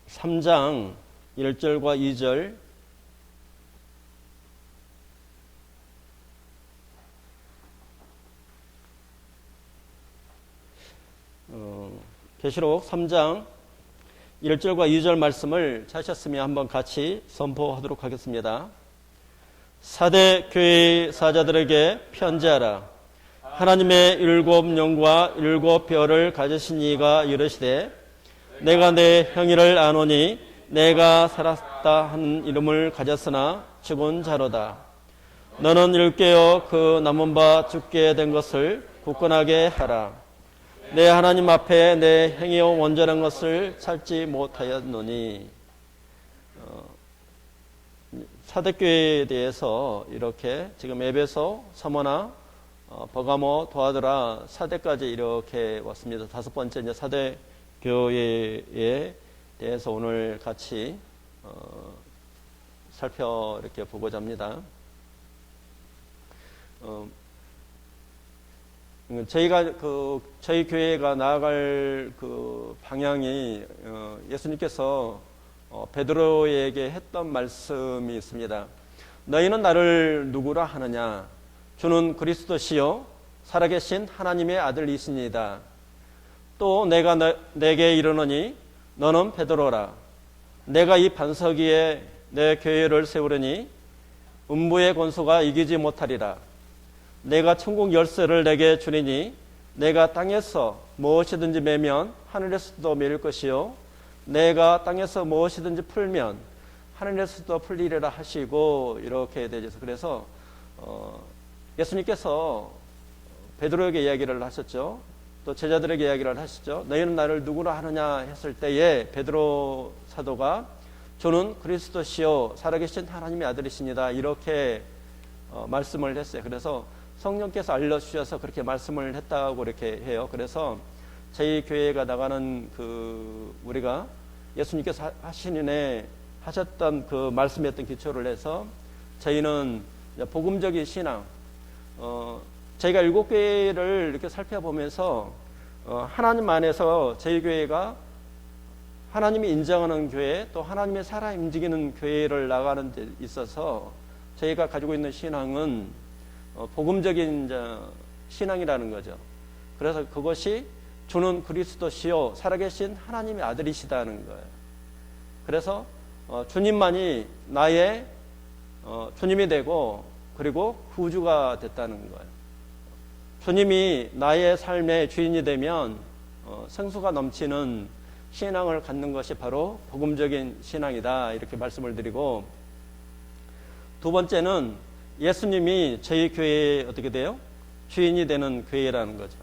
3장 1절과 2절 계시록 3장 1절과 2절 말씀을 찾으셨으면 한번 같이 선포하도록 하겠습니다. 사대 교회의 사자들에게 편지하라. 하나님의 일곱 영과 일곱 별을 가지신 이가 이르시되 내가 내 형의를 아노니 내가 살았다 하는 이름을 가졌으나 죽은 자로다. 너는 일깨어 그 남은 바 죽게 된 것을 굳건하게 하라. 내 하나님 앞에 내 행위와 온전한 것을 찾지 못하였노니. 사대교회에 대해서 이렇게 지금 에베소, 서머나, 버가모, 도아드라, 사대까지 이렇게 왔습니다. 다섯 번째 이제 사대교회에 대해서 오늘 같이 이렇게 보고자 합니다. 저희가 저희 교회가 나아갈 방향이 예수님께서 베드로에게 했던 말씀이 있습니다. 너희는 나를 누구라 하느냐? 주는 그리스도시요 살아계신 하나님의 아들이시니이다. 또 내가 내게 이르노니 너는 베드로라. 내가 이 반석 위에 내 교회를 세우려니 음부의 권수가 이기지 못하리라. 내가 천국 열쇠를 내게 주리니 내가 땅에서 무엇이든지 매면 하늘에서도 매일 것이요 내가 땅에서 무엇이든지 풀면 하늘에서도 풀리리라 하시고 이렇게 되죠. 그래서 예수님께서 베드로에게 이야기를 하셨죠. 또 제자들에게 이야기를 하시죠. 너희는 나를 누구라 하느냐 했을 때에 베드로 사도가 저는 그리스도시요 살아계신 하나님의 아들이십니다. 이렇게 말씀을 했어요. 그래서 성령께서 알려주셔서 그렇게 말씀을 했다고 이렇게 해요. 그래서 저희 교회가 나가는 우리가 예수님께서 하셨던 그 말씀했던 기초를 해서 저희는 복음적인 신앙, 저희가 7교회를 이렇게 살펴보면서 하나님 안에서 저희 교회가 하나님이 인정하는 교회, 또 하나님의 살아 움직이는 교회를 나가는 데 있어서 저희가 가지고 있는 신앙은 복음적인 신앙이라는 거죠. 그래서 그것이 주는 그리스도시요 살아계신 하나님의 아들이시다는 거예요. 그래서 주님만이 나의 주님이 되고 그리고 구주가 됐다는 거예요. 주님이 나의 삶의 주인이 되면 생수가 넘치는 신앙을 갖는 것이 바로 복음적인 신앙이다 이렇게 말씀을 드리고, 두 번째는 예수님이 저희 교회에 어떻게 돼요? 주인이 되는 교회라는 거죠.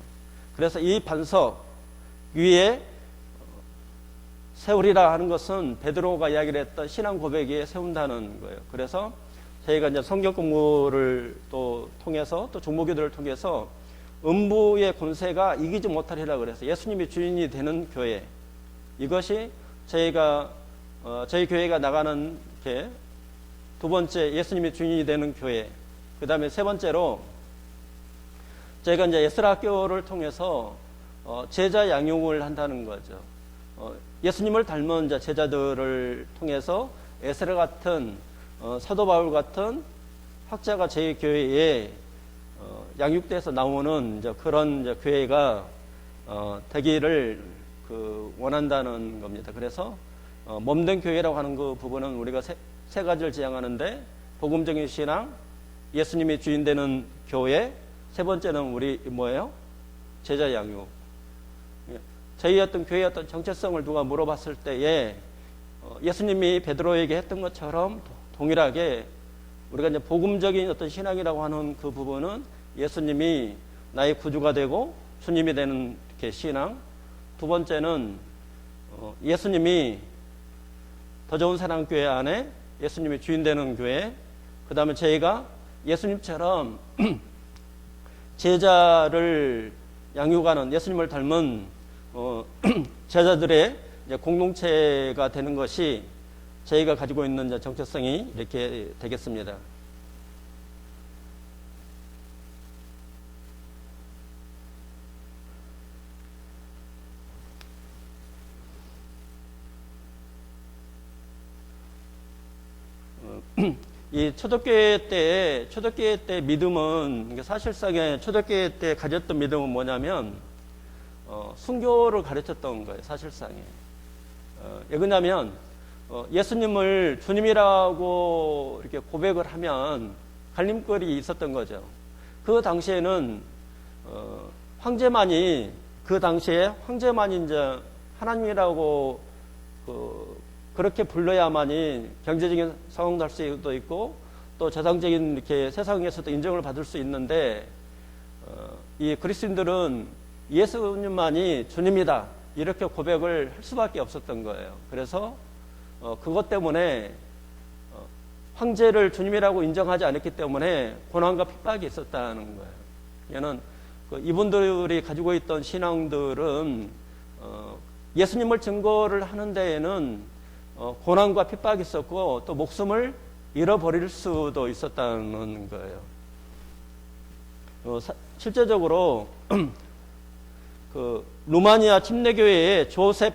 그래서 이 반석 위에 세우리라 하는 것은 베드로가 이야기를 했던 신앙 고백 위에 세운다는 거예요. 그래서 저희가 이제 성경 공부를 또 통해서 또 종목교들을 통해서 음부의 권세가 이기지 못하리라 그래서 예수님이 주인이 되는 교회, 이것이 저희 교회가 나가는 게 두 번째 예수님이 주인이 되는 교회. 그 다음에 세 번째로 저희가 이제 에스라 학교를 통해서 제자 양육을 한다는 거죠. 예수님을 닮은 제자들을 통해서 에스라 같은 사도 바울 같은 학자가 저희 교회에 양육돼서 나오는 그런 교회가 되기를 원한다는 겁니다. 그래서 몸된 교회라고 하는 그 부분은 우리가 세 가지를 지향하는데, 복음적인 신앙, 예수님이 주인 되는 교회, 세 번째는 우리 뭐예요? 제자 양육. 저희 교회의 어떤 정체성을 누가 물어봤을 때에 예수님이 베드로에게 했던 것처럼 동일하게 우리가 이제 복음적인 어떤 신앙이라고 하는 그 부분은 예수님이 나의 구주가 되고 주님이 되는 이렇게 신앙. 두 번째는 예수님이 더 좋은 사랑교회 안에 예수님이 주인 되는 교회. 그 다음에 저희가 예수님처럼 제자를 양육하는 예수님을 닮은 제자들의 공동체가 되는 것이 저희가 가지고 있는 정체성이 이렇게 되겠습니다. 이 초대교회 때 믿음은 사실상의 초대교회 때 가졌던 믿음은 뭐냐면 순교를 가르쳤던 거예요. 사실상에. 왜 그러냐면 예수님을 주님이라고 이렇게 고백을 하면 갈림거리 있었던 거죠. 그 당시에는 황제만이 이제 하나님이라고 그렇게 불러야만이 경제적인 상황도 할 수도 있고 또 재상적인 이렇게 세상에서도 인정을 받을 수 있는데 이 그리스도인들은 예수님만이 주님이다 이렇게 고백을 할 수밖에 없었던 거예요. 그래서 그것 때문에 황제를 주님이라고 인정하지 않았기 때문에 고난과 핍박이 있었다는 거예요. 얘는 이분들이 가지고 있던 신앙들은 예수님을 증거를 하는 데에는 고난과 핍박이 있었고 또 목숨을 잃어버릴 수도 있었다는 거예요. 실제적으로 루마니아 침례교회에 조셉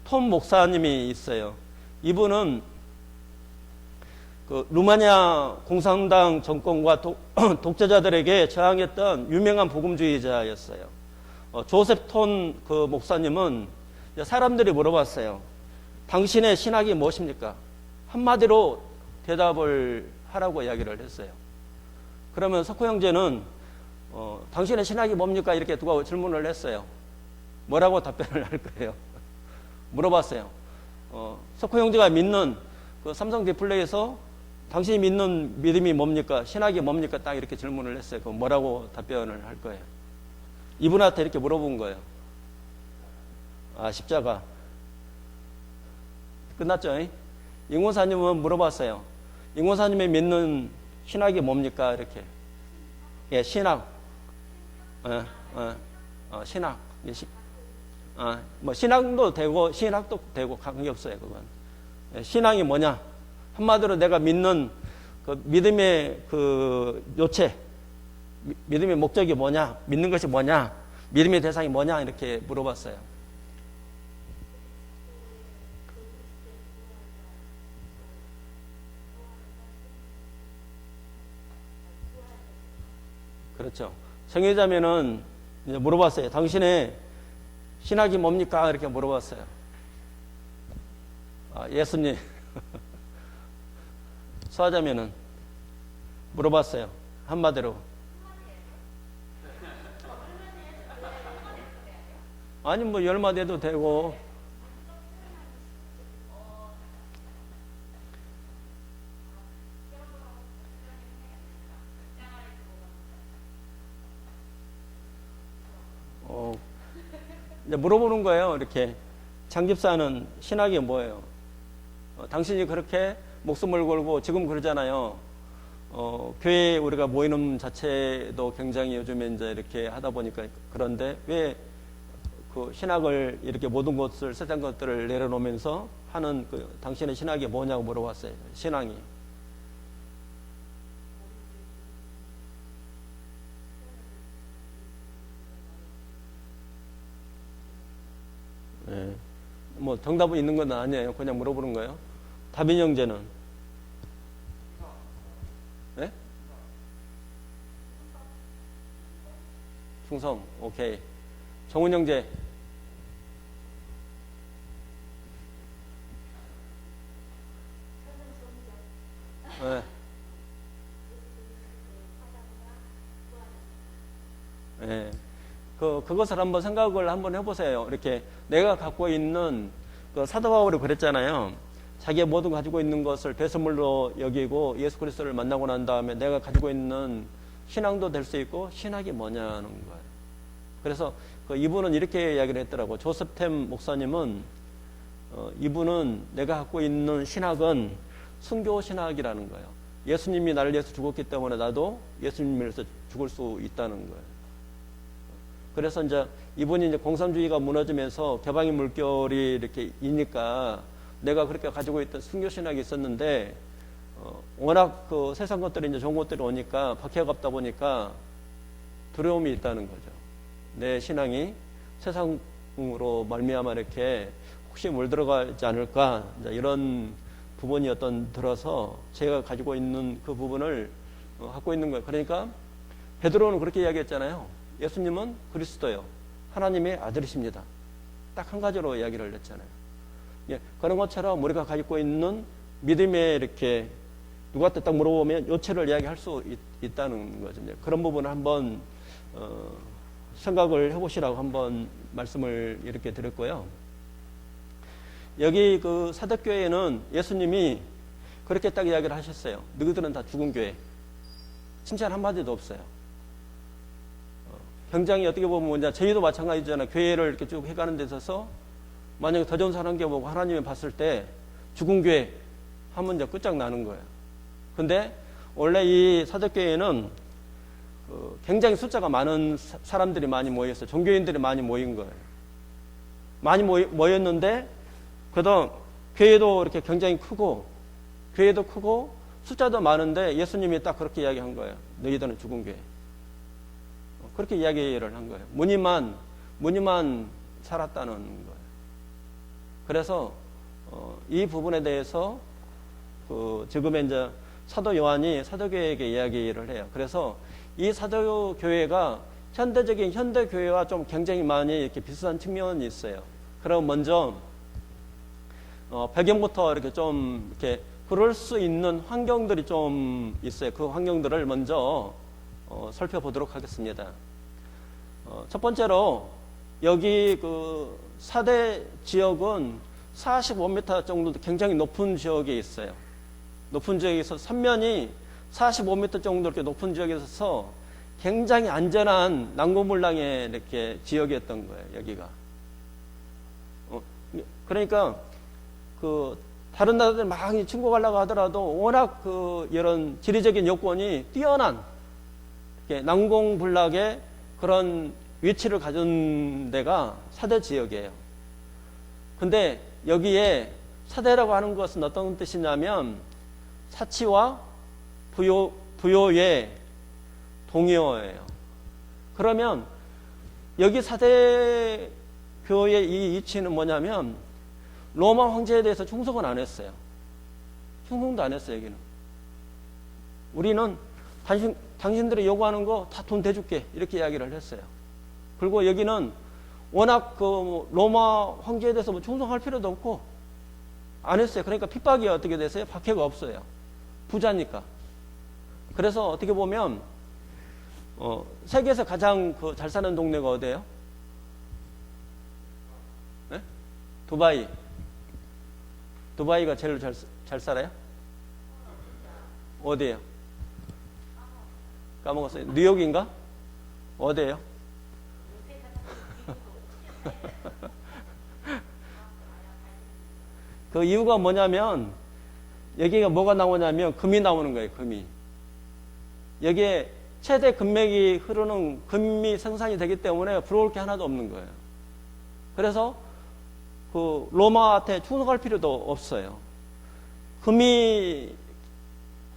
톰 목사님이 있어요. 이분은 루마니아 공산당 정권과 독재자들에게 저항했던 유명한 복음주의자였어요. 조셉 톰 목사님은 사람들이 물어봤어요. 당신의 신학이 무엇입니까? 한마디로 대답을 하라고 이야기를 했어요. 그러면 석호 형제는 당신의 신학이 뭡니까? 이렇게 누가 질문을 했어요. 뭐라고 답변을 할 거예요? 물어봤어요. 석호 형제가 믿는 그 삼성 디플레이에서 당신이 믿는 믿음이 뭡니까? 신학이 뭡니까? 딱 이렇게 질문을 했어요. 그럼 뭐라고 답변을 할 거예요? 이분한테 이렇게 물어본 거예요. 십자가. 끝났죠? 잉원사님은 물어봤어요. 잉원사님이 믿는 신학이 뭡니까? 이렇게. 예, 신학. 신학. 뭐 신학도 되고 신학도 되고 관계없어요. 그건. 예, 신앙이 뭐냐? 한마디로 내가 믿는 그 믿음의 그 요체, 믿음의 목적이 뭐냐? 믿는 것이 뭐냐? 믿음의 대상이 뭐냐? 이렇게 물어봤어요. 그렇죠. 성애자매는 이제 물어봤어요. 당신의 신학이 뭡니까? 이렇게 물어봤어요. 예수님. 수하자매는 물어봤어요. 한마디로. 아니 뭐 열마디 해도 되고. 이제 물어보는 거예요. 이렇게 장집사는 신학이 뭐예요? 당신이 그렇게 목숨을 걸고 지금 그러잖아요. 교회에 우리가 모이는 자체도 굉장히 요즘에 이제 이렇게 하다 보니까 그런데 왜 그 신학을 이렇게 모든 것을 세상 것들을 내려놓으면서 하는 그 당신의 신학이 뭐냐고 물어봤어요. 신앙이. 네. 뭐 정답은 있는 건 아니에요. 그냥 물어보는 거예요. 다빈 형제는? 네? 충성. 오케이. 정훈 형제. 네. 네. 그것을 한번 생각을 한번 해보세요. 이렇게 내가 갖고 있는 사도 바울이 그랬잖아요. 자기의 모든 가지고 있는 것을 배설물로 여기고 예수 그리스도를 만나고 난 다음에 내가 가지고 있는 신앙도 될 수 있고 신학이 뭐냐는 거예요. 그래서 이분은 이렇게 이야기를 했더라고. 조셉템 목사님은 이분은 내가 갖고 있는 신학은 순교 신학이라는 거예요. 예수님이 나를 위해서 죽었기 때문에 나도 예수님을 위해서 죽을 수 있다는 거예요. 그래서 이제 이분이 이제 공산주의가 무너지면서 개방의 물결이 이렇게 이니까 내가 그렇게 가지고 있던 순교 신학이 있었는데 워낙 그 세상 것들이 이제 좋은 것들이 오니까 박해가 없다 보니까 두려움이 있다는 거죠. 내 신앙이 세상으로 말미암아 이렇게 혹시 물들어가지 않을까 이제 이런 부분이 어떤 들어서 제가 가지고 있는 그 부분을 갖고 있는 거예요. 그러니까 베드로는 그렇게 이야기했잖아요. 예수님은 그리스도요, 하나님의 아들이십니다. 딱 한 가지로 이야기를 했잖아요. 예, 그런 것처럼 우리가 가지고 있는 믿음에 이렇게 누구한테 딱 물어보면 요체를 이야기할 수 있다는 거죠. 그런 부분을 한번 생각을 해보시라고 한번 말씀을 이렇게 드렸고요. 여기 그 사덕교회는 예수님이 그렇게 딱 이야기를 하셨어요. 너희들은 다 죽은 교회. 칭찬 한마디도 없어요. 굉장히 어떻게 보면 이제 저희도 마찬가지잖아요. 교회를 이렇게 쭉 해가는 데 있어서 만약에 더 좋은 사람 보고 하나님이 봤을 때 죽은 교회 하면 이제 끝장나는 거예요. 근데 원래 이 사덕교회는 굉장히 숫자가 많은 사람들이 많이 모였어요. 종교인들이 많이 모인 거예요. 많이 모였는데 그다음 교회도 이렇게 굉장히 크고 교회도 크고 숫자도 많은데 예수님이 딱 그렇게 이야기한 거예요. 너희들은 죽은 교회. 그렇게 이야기를 한 거예요. 무늬만 살았다는 거예요. 그래서 이 부분에 대해서 지금의 이제 사도 요한이 사도교회에게 이야기를 해요. 그래서 이 사도교회가 현대적인 현대교회와 좀 굉장히 많이 이렇게 비슷한 측면이 있어요. 그럼 먼저 배경부터 이렇게 좀 이렇게 그럴 수 있는 환경들이 좀 있어요. 그 환경들을 먼저 살펴보도록 하겠습니다. 첫 번째로 여기 그 사대 지역은 45m 정도 굉장히 높은 지역에 있어요. 높은 지역에 있어서 선면이 45m 정도 이렇게 높은 지역에 있어서 굉장히 안전한 난공불락의 이렇게 지역이었던 거예요. 여기가. 그러니까 그 다른 나라들 막 친구 가려고 하더라도 워낙 그 이런 지리적인 요건이 뛰어난 난공불락의 그런 위치를 가진 데가 사대 지역이에요. 근데 여기에 사대라고 하는 것은 어떤 뜻이냐면 사치와 부요의 동요예요. 그러면 여기 사대 교의 이 위치는 뭐냐면 로마 황제에 대해서 충성은 안 했어요. 충성도 안 했어요. 여기는 우리는 당신들이 요구하는 거 다 돈 대줄게 이렇게 이야기를 했어요. 그리고 여기는 워낙 그 로마 황제에 대해서 뭐 충성할 필요도 없고 안 했어요. 그러니까 핍박이 어떻게 됐어요? 박해가 없어요. 부자니까. 그래서 어떻게 보면 세계에서 가장 그 잘 사는 동네가 어디예요? 네? 두바이. 두바이가 제일 잘 살아요? 어디예요? 까먹었어요. 뉴욕인가? 어디예요? 그 이유가 뭐냐면 여기가 뭐가 나오냐면 금이 나오는 거예요. 금이. 여기에 최대 금맥이 흐르는 금이 생산이 되기 때문에 부러울 게 하나도 없는 거예요. 그래서 그 로마한테 충성할 필요도 없어요. 금이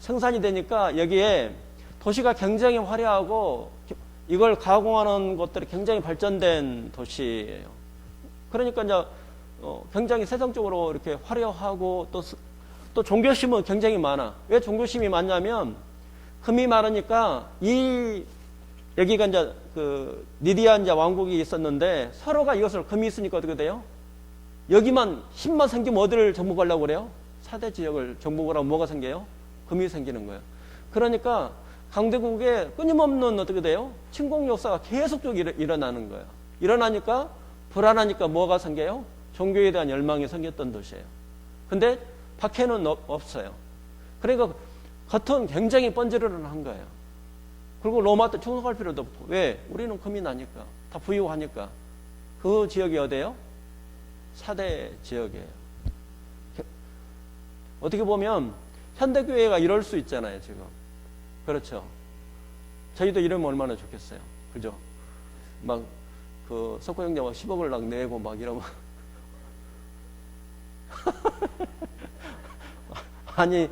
생산이 되니까 여기에 도시가 굉장히 화려하고 이걸 가공하는 것들이 굉장히 발전된 도시예요. 그러니까 이제 굉장히 세상적으로 이렇게 화려하고 또 종교심은 굉장히 많아. 왜 종교심이 많냐면 금이 많으니까 여기가 이제 그 니디아 이제 왕국이 있었는데 서로가 이것을 금이 있으니까 어떻게 돼요? 여기만 힘만 생기면 어디를 정복하려고 그래요? 사대 지역을 정복을 하면 뭐가 생겨요? 금이 생기는 거예요. 그러니까 강대국에 끊임없는 어떻게 돼요? 침공 역사가 계속적으로 일어나는 거예요. 일어나니까 불안하니까 뭐가 생겨요? 종교에 대한 열망이 생겼던 도시예요. 근데 박해는 없어요. 그러니까 겉은 굉장히 번지르르한 거예요. 그리고 로마한테 충성할 필요도 없고. 왜? 우리는 금이 나니까. 다 부유하니까. 그 지역이 어디예요? 사대 지역이에요. 어떻게 보면 현대교회가 이럴 수 있잖아요. 지금. 그렇죠. 저희도 이러면 얼마나 좋겠어요. 그죠? 막 그 석호 형제 막 10억을 막 내고 막 이러면 아니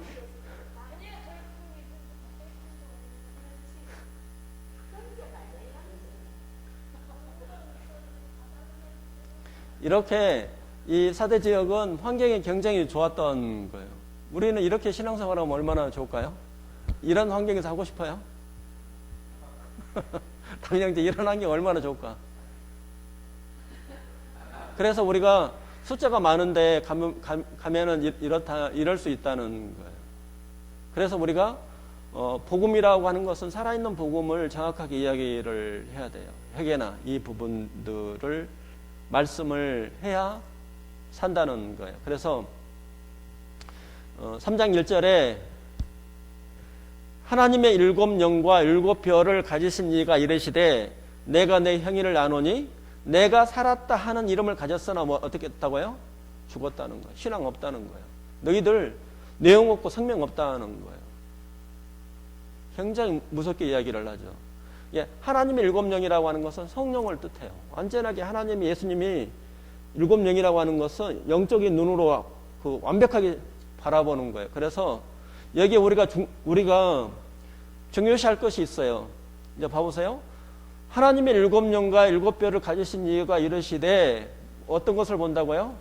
이렇게 이 사대 지역은 환경이 굉장히 좋았던 거예요. 우리는 이렇게 신앙생활하면 얼마나 좋을까요? 이런 환경에서 하고 싶어요? 당연히 이런 환경이 얼마나 좋을까? 그래서 우리가 숫자가 많은데 가면은 이럴 수 있다는 거예요. 그래서 우리가 복음이라고 하는 것은 살아있는 복음을 정확하게 이야기를 해야 돼요. 회개나 이 부분들을 말씀을 해야 산다는 거예요. 그래서 3장 1절에 하나님의 7영과 7별을 가지신 이가 이르시되 내가 내 형의를 아노니 내가 살았다 하는 이름을 가졌으나 어떻게 했다고요? 죽었다는 거예요. 신앙 없다는 거예요. 너희들 내용 없고 생명 없다는 거예요. 굉장히 무섭게 이야기를 하죠. 예, 하나님의 7영이라고 하는 것은 성령을 뜻해요. 완전하게 하나님이 예수님이 7영이라고 하는 것은 영적인 눈으로 완벽하게 바라보는 거예요. 그래서 여기에 우리가 중요시할 것이 있어요. 이제 봐보세요. 하나님의 7영과 7별을 가지신 이가 이르시되 어떤 것을 본다고요?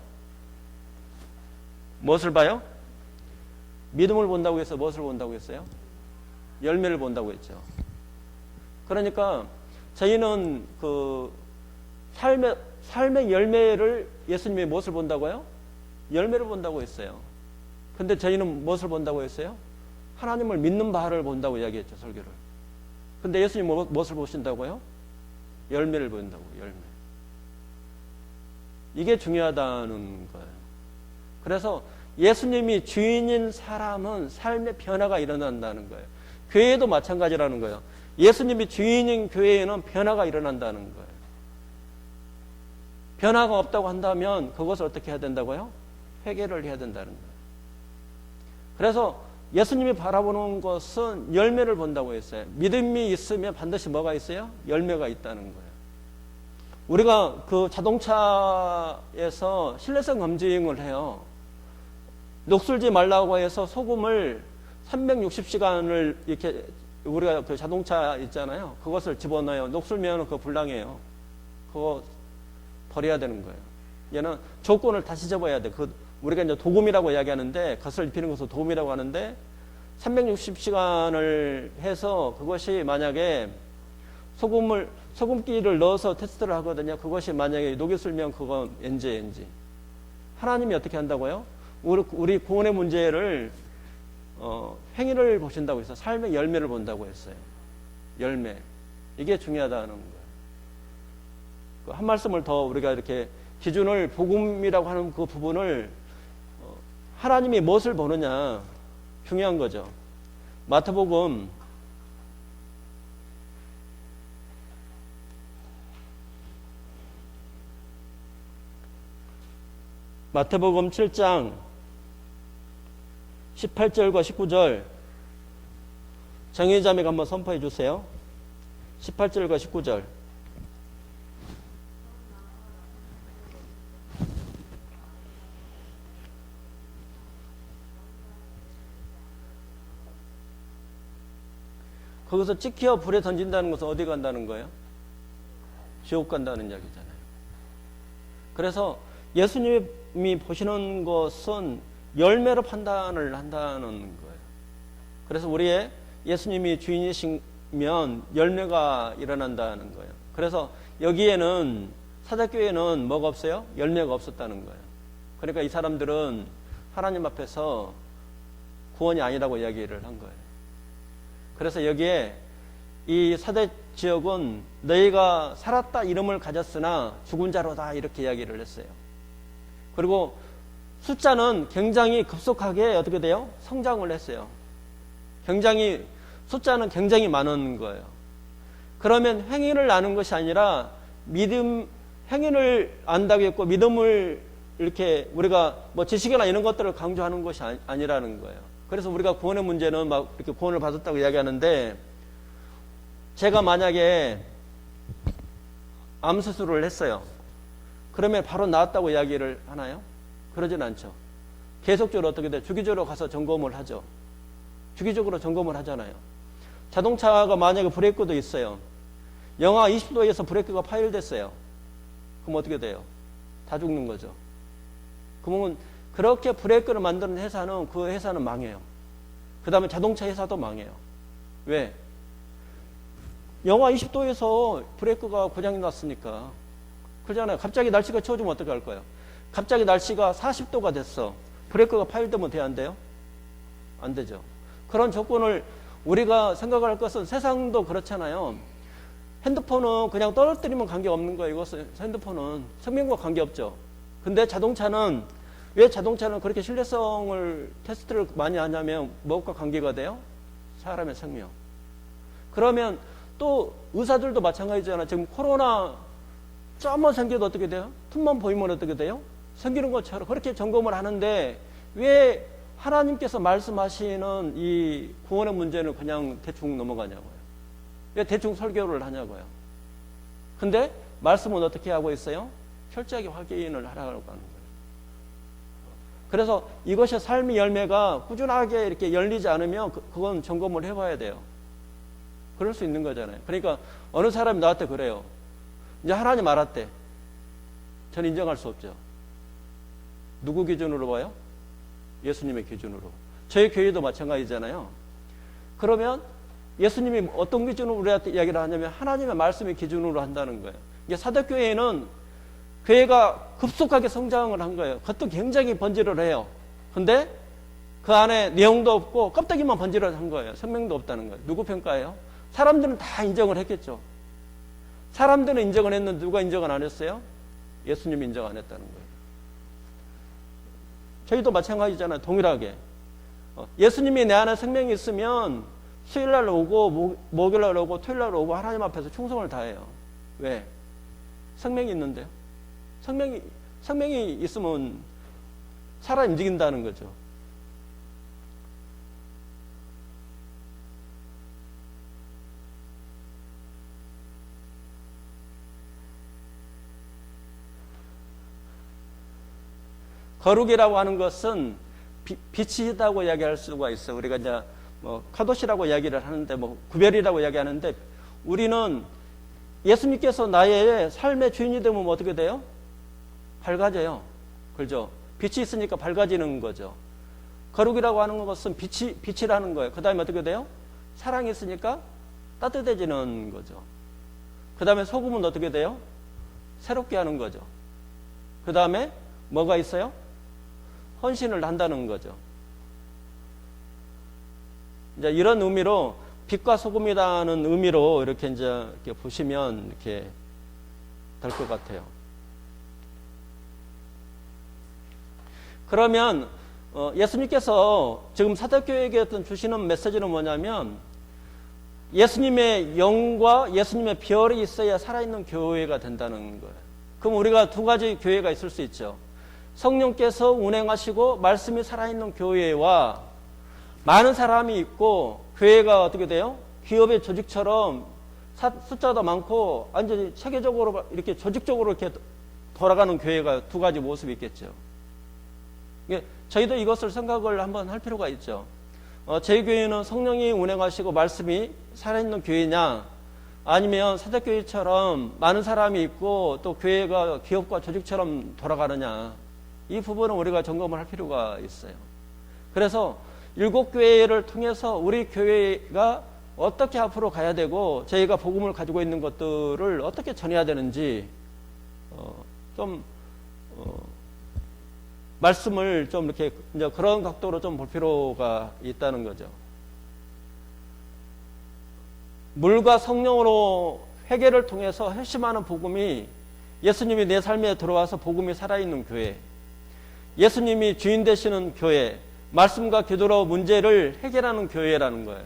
무엇을 봐요? 믿음을 본다고 했어요? 무엇을 본다고 했어요? 열매를 본다고 했죠. 그러니까 저희는 그 삶의 열매를 예수님이 무엇을 본다고요? 열매를 본다고 했어요. 근데 저희는 무엇을 본다고 했어요? 하나님을 믿는 바를 본다고 이야기했죠, 설교를. 근데 예수님 무엇을 보신다고요? 열매를 본다고, 열매. 이게 중요하다는 거예요. 그래서 예수님이 주인인 사람은 삶의 변화가 일어난다는 거예요. 교회도 마찬가지라는 거예요. 예수님이 주인인 교회에는 변화가 일어난다는 거예요. 변화가 없다고 한다면 그것을 어떻게 해야 된다고요? 회개를 해야 된다는 거예요. 그래서 예수님이 바라보는 것은 열매를 본다고 했어요. 믿음이 있으면 반드시 뭐가 있어요? 열매가 있다는 거예요. 우리가 그 자동차에서 실내성 검증을 해요. 녹슬지 말라고 해서 소금을 360시간을 이렇게 우리가 그 자동차 있잖아요. 그것을 집어넣어요. 녹슬면 그거 불량해요. 그거 버려야 되는 거예요. 얘는 조건을 다시 접어야 돼. 우리가 이제 도금이라고 이야기하는데, 겉을 입히는 것을 도금이라고 하는데, 360시간을 해서 그것이 만약에 소금기를 넣어서 테스트를 하거든요. 그것이 만약에 녹이 슬면 그건 NG. 하나님이 어떻게 한다고요? 우리 구원의 문제를 행위를 보신다고 했어요. 삶의 열매를 본다고 했어요. 열매. 이게 중요하다는 거예요. 한 말씀을 더 우리가 이렇게 기준을 복음이라고 하는 그 부분을 하나님이 무엇을 보느냐 중요한 거죠. 마태복음 7장 18절과 19절 정의자매가 한번 선포해 주세요. 18절과 19절. 거기서 찍혀 불에 던진다는 것은 어디 간다는 거예요? 지옥 간다는 이야기잖아요. 그래서 예수님이 보시는 것은 열매로 판단을 한다는 거예요. 그래서 우리의 예수님이 주인이시면 열매가 일어난다는 거예요. 그래서 여기에는 사자교회는 뭐가 없어요? 열매가 없었다는 거예요. 그러니까 이 사람들은 하나님 앞에서 구원이 아니라고 이야기를 한 거예요. 그래서 여기에 이 사대 지역은 너희가 살았다 이름을 가졌으나 죽은 자로다 이렇게 이야기를 했어요. 그리고 숫자는 굉장히 급속하게 어떻게 돼요? 성장을 했어요. 숫자는 굉장히 많은 거예요. 그러면 행위를 아는 것이 아니라 행위를 안다고 했고 믿음을 이렇게 우리가 뭐 지식이나 이런 것들을 강조하는 것이 아니라는 거예요. 그래서 우리가 구원의 문제는 막 이렇게 구원을 받았다고 이야기하는데, 제가 만약에 암 수술을 했어요. 그러면 바로 나았다고 이야기를 하나요? 그러진 않죠. 계속적으로 어떻게 돼요? 주기적으로 가서 점검을 하죠. 주기적으로 점검을 하잖아요. 자동차가 만약에 브레이크도 있어요. 영하 20도에서 브레이크가 파열됐어요. 그럼 어떻게 돼요? 다 죽는 거죠. 그러면 그렇게 브레이크를 만드는 회사는 그 회사는 망해요. 그 다음에 자동차 회사도 망해요. 왜? 영하 20도에서 브레이크가 고장이 났으니까. 그러잖아요. 갑자기 날씨가 추워지면 어떻게 할 거예요? 갑자기 날씨가 40도가 됐어. 브레이크가 파열되면 돼요, 안 돼요? 안 되죠. 그런 조건을 우리가 생각할 것은 세상도 그렇잖아요. 핸드폰은 그냥 떨어뜨리면 관계없는 거예요. 이것은 핸드폰은 생명과 관계없죠. 근데 자동차는 왜 자동차는 그렇게 신뢰성을 테스트를 많이 하냐면 무엇과 관계가 돼요? 사람의 생명. 그러면 또 의사들도 마찬가지잖아요. 지금 코로나 점만 생겨도 어떻게 돼요? 틈만 보이면 어떻게 돼요? 생기는 것처럼 그렇게 점검을 하는데 왜 하나님께서 말씀하시는 이 구원의 문제는 그냥 대충 넘어가냐고요. 왜 대충 설교를 하냐고요. 근데 말씀은 어떻게 하고 있어요? 철저하게 확인을 하라고 하는 거예요. 그래서 이것이 삶의 열매가 꾸준하게 이렇게 열리지 않으면 그건 점검을 해봐야 돼요. 그럴 수 있는 거잖아요. 그러니까 어느 사람이 나한테 그래요. 이제 하나님 알았대. 전 인정할 수 없죠. 누구 기준으로 봐요? 예수님의 기준으로. 저희 교회도 마찬가지잖아요. 그러면 예수님이 어떤 기준으로 우리한테 이야기를 하냐면 하나님의 말씀의 기준으로 한다는 거예요. 이게 사도교회는 교회가 급속하게 성장을 한 거예요. 그것도 굉장히 번지를 해요. 근데 그 안에 내용도 없고 껍데기만 번지를 한 거예요. 생명도 없다는 거예요. 누구 평가예요? 사람들은 다 인정을 했겠죠. 사람들은 인정을 했는데 누가 인정을 안 했어요? 예수님이 인정 안 했다는 거예요. 저희도 마찬가지잖아요. 동일하게. 예수님이 내 안에 생명이 있으면 수요일날 오고 목요일날 오고 토요일날 오고 하나님 앞에서 충성을 다해요. 왜? 생명이 있는데요. 생명이 있으면 살아 움직인다는 거죠. 거룩이라고 하는 것은 빛이라고 이야기할 수가 있어요. 우리가 이제 카도시라고 이야기를 하는데 구별이라고 이야기하는데 우리는 예수님께서 나의 삶의 주인이 되면 어떻게 돼요? 밝아져요. 그렇죠? 빛이 있으니까 밝아지는 거죠. 거룩이라고 하는 것은 빛이라는 거예요. 그 다음에 어떻게 돼요? 사랑이 있으니까 따뜻해지는 거죠. 그 다음에 소금은 어떻게 돼요? 새롭게 하는 거죠. 그 다음에 뭐가 있어요? 헌신을 한다는 거죠. 이제 이런 의미로 빛과 소금이라는 의미로 이렇게 이제 이렇게 보시면 이렇게 될 것 같아요. 그러면 예수님께서 지금 사도교회에게 주시는 메시지는 뭐냐면 예수님의 영과 예수님의 별이 있어야 살아있는 교회가 된다는 거예요. 그럼 우리가 두 가지 교회가 있을 수 있죠. 성령께서 운행하시고 말씀이 살아있는 교회와 많은 사람이 있고 교회가 어떻게 돼요? 기업의 조직처럼 숫자도 많고 완전히 체계적으로 이렇게 조직적으로 이렇게 돌아가는 교회가 두 가지 모습이 있겠죠. 저희도 이것을 생각을 한번 할 필요가 있죠. 저희 교회는 성령이 운행하시고 말씀이 살아있는 교회냐 아니면 사도교회처럼 많은 사람이 있고 또 교회가 기업과 조직처럼 돌아가느냐 이 부분은 우리가 점검을 할 필요가 있어요. 그래서 7교회를 통해서 우리 교회가 어떻게 앞으로 가야 되고 저희가 복음을 가지고 있는 것들을 어떻게 전해야 되는지 말씀을 좀 이렇게 이제 그런 각도로 좀 볼 필요가 있다는 거죠. 물과 성령으로 회개를 통해서 회심하는 복음이 예수님이 내 삶에 들어와서 복음이 살아있는 교회, 예수님이 주인 되시는 교회, 말씀과 기도로 문제를 해결하는 교회라는 거예요.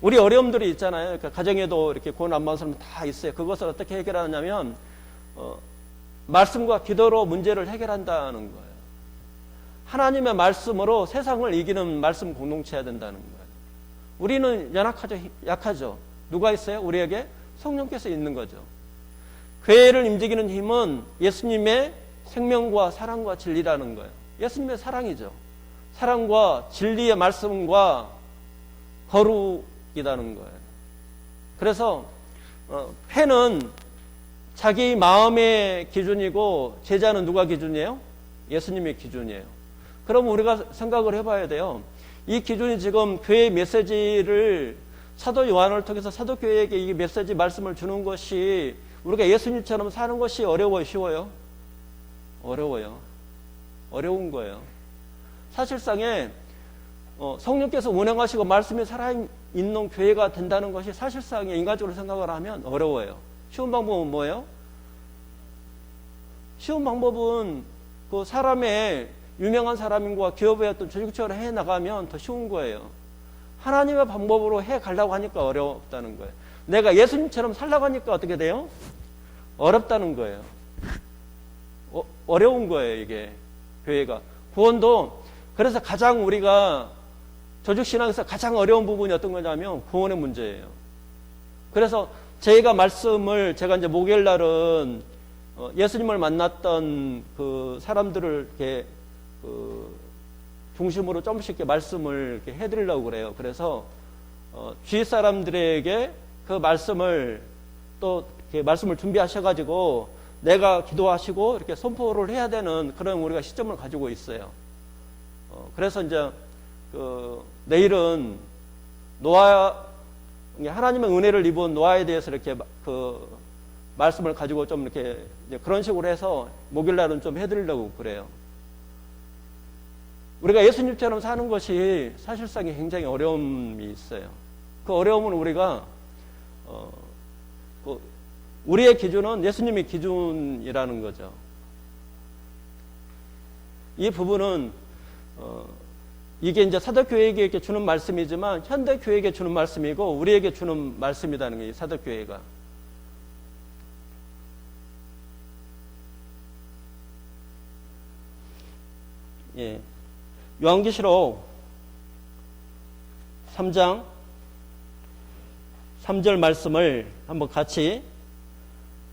우리 어려움들이 있잖아요. 그러니까 가정에도 이렇게 고난 안 받는 사람 다 있어요. 그것을 어떻게 해결하냐면 말씀과 기도로 문제를 해결한다는 거예요. 하나님의 말씀으로 세상을 이기는 말씀 공동체해야 된다는 거예요. 우리는 약하죠. 누가 있어요? 우리에게 성령께서 있는 거죠. 교회를 움직이는 힘은 예수님의 생명과 사랑과 진리라는 거예요. 예수님의 사랑이죠. 사랑과 진리의 말씀과 거룩이라는 거예요. 그래서 회는 자기 마음의 기준이고 제자는 누가 기준이에요? 예수님의 기준이에요. 그럼 우리가 생각을 해봐야 돼요. 이 기준이 지금 교회의 메시지를 사도 요한을 통해서 사도교회에게 이 메시지 말씀을 주는 것이 우리가 예수님처럼 사는 것이 어려워요, 쉬워요? 어려워요. 어려운 거예요. 사실상에 성령께서 운행하시고 말씀이 살아있는 교회가 된다는 것이 사실상에 인간적으로 생각을 하면 어려워요. 쉬운 방법은 뭐예요? 쉬운 방법은 그 사람의 유명한 사람인과 기업의 어떤 조직적으로 해 나가면 더 쉬운 거예요. 하나님의 방법으로 해 가려고 하니까 어렵다는 거예요. 내가 예수님처럼 살려고 하니까 어떻게 돼요? 어렵다는 거예요. 어려운 거예요, 이게. 교회가. 구원도 그래서 가장 우리가 조직신앙에서 가장 어려운 부분이 어떤 거냐면 구원의 문제예요. 그래서 제가 이제 목요일 날은 예수님을 만났던 그 사람들을 이렇게 중심으로 조금씩 이렇게 말씀을 이렇게 해드리려고 그래요. 그래서 주위 사람들에게 그 말씀을 또 이렇게 말씀을 준비하셔가지고 내가 기도하시고 이렇게 선포를 해야 되는 그런 우리가 시점을 가지고 있어요. 그래서 이제 내일은 하나님의 은혜를 입은 노아에 대해서 이렇게 말씀을 가지고 좀 이렇게 그런 식으로 해서 목요일 날은 좀 해드리려고 그래요. 우리가 예수님처럼 사는 것이 사실상에 굉장히 어려움이 있어요. 그 어려움은 우리가 우리의 기준은 예수님의 기준이라는 거죠. 이 부분은 이게 이제 사도교회에게 주는 말씀이지만 현대교회에게 주는 말씀이고 우리에게 주는 말씀이라는 거예요. 사도교회가. 예. 요한계시록 3장 3절 말씀을 한번 같이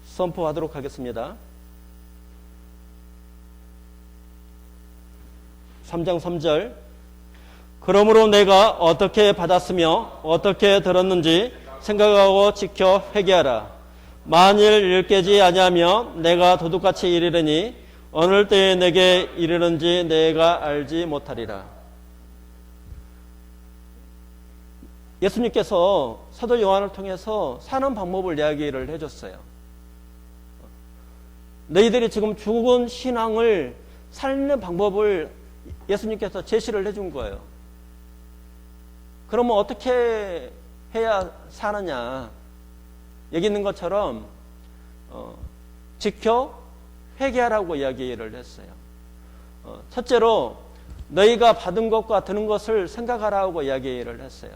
선포하도록 하겠습니다. 3장 3절. 그러므로 내가 어떻게 받았으며 어떻게 들었는지 생각하고 지켜 회개하라. 만일 일깨지 아니하면 내가 도둑같이 이르리니 어느 때에 내게 이르는지 내가 알지 못하리라. 예수님께서 사도 요한을 통해서 사는 방법을 이야기를 해줬어요. 너희들이 지금 죽은 신앙을 살리는 방법을 예수님께서 제시를 해준 거예요. 그러면 어떻게 해야 사느냐? 여기 있는 것처럼 지켜 회개하라고 이야기를 했어요. 첫째로 너희가 받은 것과 들은 것을 생각하라고 이야기를 했어요.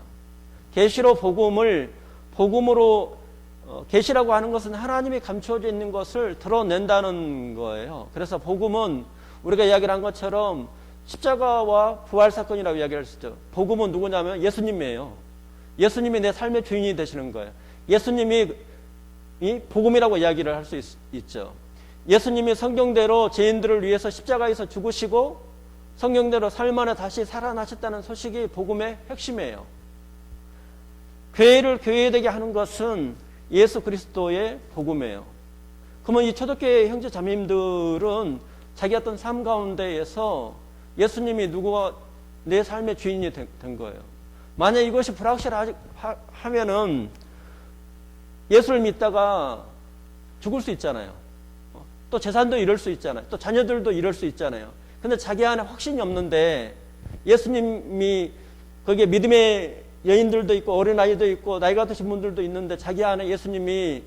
계시로 복음으로 계시라고 하는 것은 하나님이 감추어져 있는 것을 드러낸다는 거예요. 그래서 복음은 우리가 이야기를 한 것처럼 십자가와 부활 사건이라고 이야기를 했죠. 복음은 누구냐면 예수님이에요. 예수님이 내 삶의 주인이 되시는 거예요. 예수님이 이 복음이라고 이야기를 할 수 있죠. 예수님이 성경대로 죄인들을 위해서 십자가에서 죽으시고 성경대로 삶 안에 다시 살아나셨다는 소식이 복음의 핵심이에요. 교회를 교회되게 하는 것은 예수 그리스도의 복음이에요. 그러면 이 초대교회 형제 자매님들은 자기 어떤 삶 가운데에서 예수님이 누구가 내 삶의 주인이 된 거예요. 만약 이것이 불확실하면은 예수를 믿다가 죽을 수 있잖아요. 또 재산도 잃을 수 있잖아요. 또 자녀들도 잃을 수 있잖아요. 근데 자기 안에 확신이 없는데 예수님이 거기에 믿음의 여인들도 있고 어린아이도 있고 나이가 드신 분들도 있는데 자기 안에 예수님이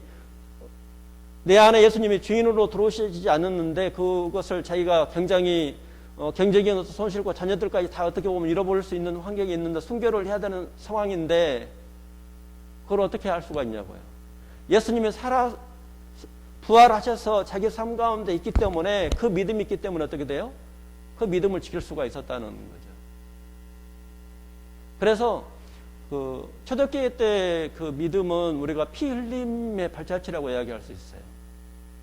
내 안에 예수님이 주인으로 들어오시지 않았는데 그것을 자기가 굉장히 경제적인 손실과 자녀들까지 다 어떻게 보면 잃어버릴 수 있는 환경이 있는데 순교를 해야 되는 상황인데 그걸 어떻게 할 수가 있냐고요. 예수님이 부활하셔서 자기 삶 가운데 있기 때문에 그 믿음이 있기 때문에 어떻게 돼요? 그 믿음을 지킬 수가 있었다는 거죠. 그래서 초대교회 때 그 믿음은 우리가 피 흘림의 발자취라고 이야기할 수 있어요.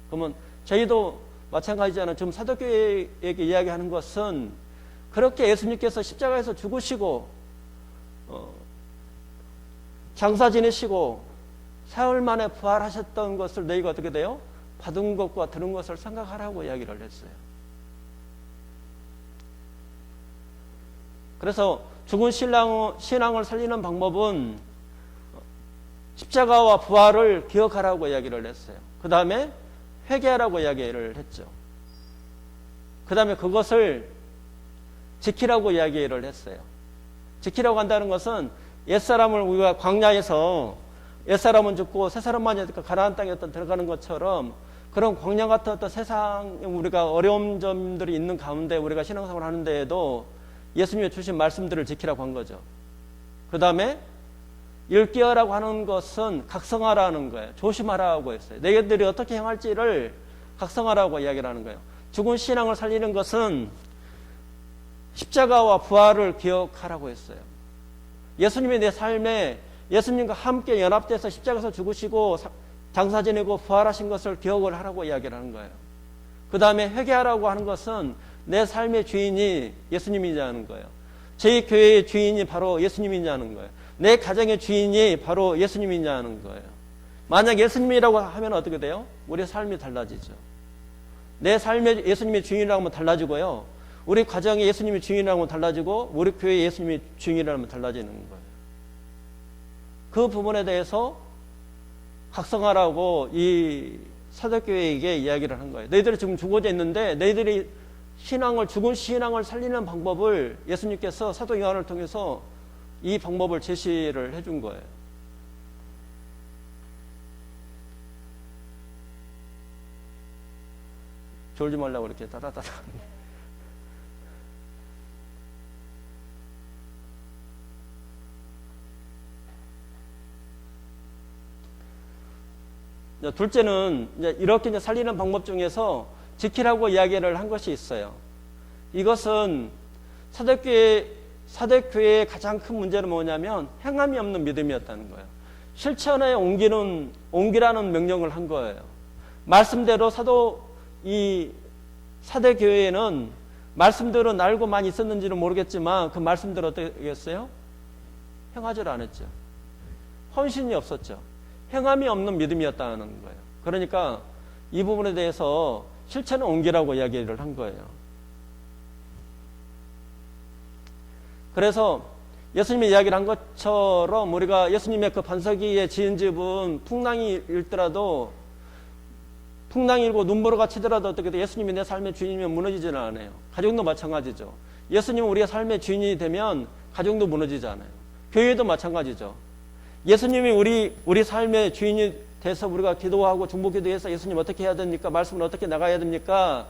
그러면 저희도 마찬가지잖아요. 지금 사도교회에게 이야기하는 것은 그렇게 예수님께서 십자가에서 죽으시고 장사 지내시고 사흘 만에 부활하셨던 것을 너희가 어떻게 돼요? 받은 것과 들은 것을 생각하라고 이야기를 했어요. 그래서 죽은 신앙을 살리는 방법은 십자가와 부활을 기억하라고 이야기를 했어요. 그 다음에 회개하라고 이야기를 했죠. 그 다음에 그것을 지키라고 이야기를 했어요. 지키라고 한다는 것은 옛사람을 우리가 광야에서 옛사람은 죽고 새사람만 가나안 땅에 들어가는 것처럼 그런 광야 같은 어떤 세상 우리가 어려운 점들이 있는 가운데 우리가 신앙생활을 하는 데에도 예수님이 주신 말씀들을 지키라고 한 거죠. 그 다음에 일깨어라고 하는 것은 각성하라는 거예요. 조심하라고 했어요. 너희들이 어떻게 행할지를 각성하라고 이야기를 하는 거예요. 죽은 신앙을 살리는 것은 십자가와 부활을 기억하라고 했어요. 예수님이 내 삶에 예수님과 함께 연합돼서 십자가에서 죽으시고 장사 지내고 부활하신 것을 기억을 하라고 이야기를 하는 거예요. 그 다음에 회개하라고 하는 것은 내 삶의 주인이 예수님이냐는 거예요. 제 교회의 주인이 바로 예수님이냐는 거예요. 내 가정의 주인이 바로 예수님이냐는 거예요. 만약 예수님이라고 하면 어떻게 돼요? 우리의 삶이 달라지죠. 내 삶에 예수님이 주인이라고 하면 달라지고요. 우리 가정에 예수님이 주인이라고 하면 달라지고 우리 교회에 예수님이 주인이라고 하면 달라지는 거예요. 그 부분에 대해서 각성하라고 이 사도교회에게 이야기를 한 거예요. 너희들이 지금 죽어져 있는데 너희들이 죽은 신앙을 살리는 방법을 예수님께서 사도 요한을 통해서 이 방법을 제시를 해준 거예요. 졸지 말라고 이렇게 따다따다. 둘째는 이렇게 살리는 방법 중에서 지키라고 이야기를 한 것이 있어요. 이것은 사도교회의 가장 큰 문제는 뭐냐면 행함이 없는 믿음이었다는 거예요. 실천에 옮기라는 명령을 한 거예요. 말씀대로 사도교회에는 말씀들은 알고 많이 있었는지는 모르겠지만 그 말씀대로 어떻게 했어요? 행하지를 않았죠. 헌신이 없었죠. 행함이 없는 믿음이었다는 거예요. 그러니까 이 부분에 대해서 실천에 옮기라고 이야기를 한 거예요. 그래서 예수님이 이야기를 한 것처럼 우리가 예수님의 그 반석위에 지은 집은 풍랑이 일더라도 풍랑이 일고 눈보라가 치더라도 어떻게 돼? 예수님이 내 삶의 주인이면 무너지지는 않아요. 가정도 마찬가지죠. 예수님은 우리의 삶의 주인이 되면 가정도 무너지지 않아요. 교회도 마찬가지죠. 예수님이 우리 삶의 주인이 돼서 우리가 기도하고 중보기도해서 예수님 어떻게 해야 됩니까? 말씀을 어떻게 나가야 됩니까?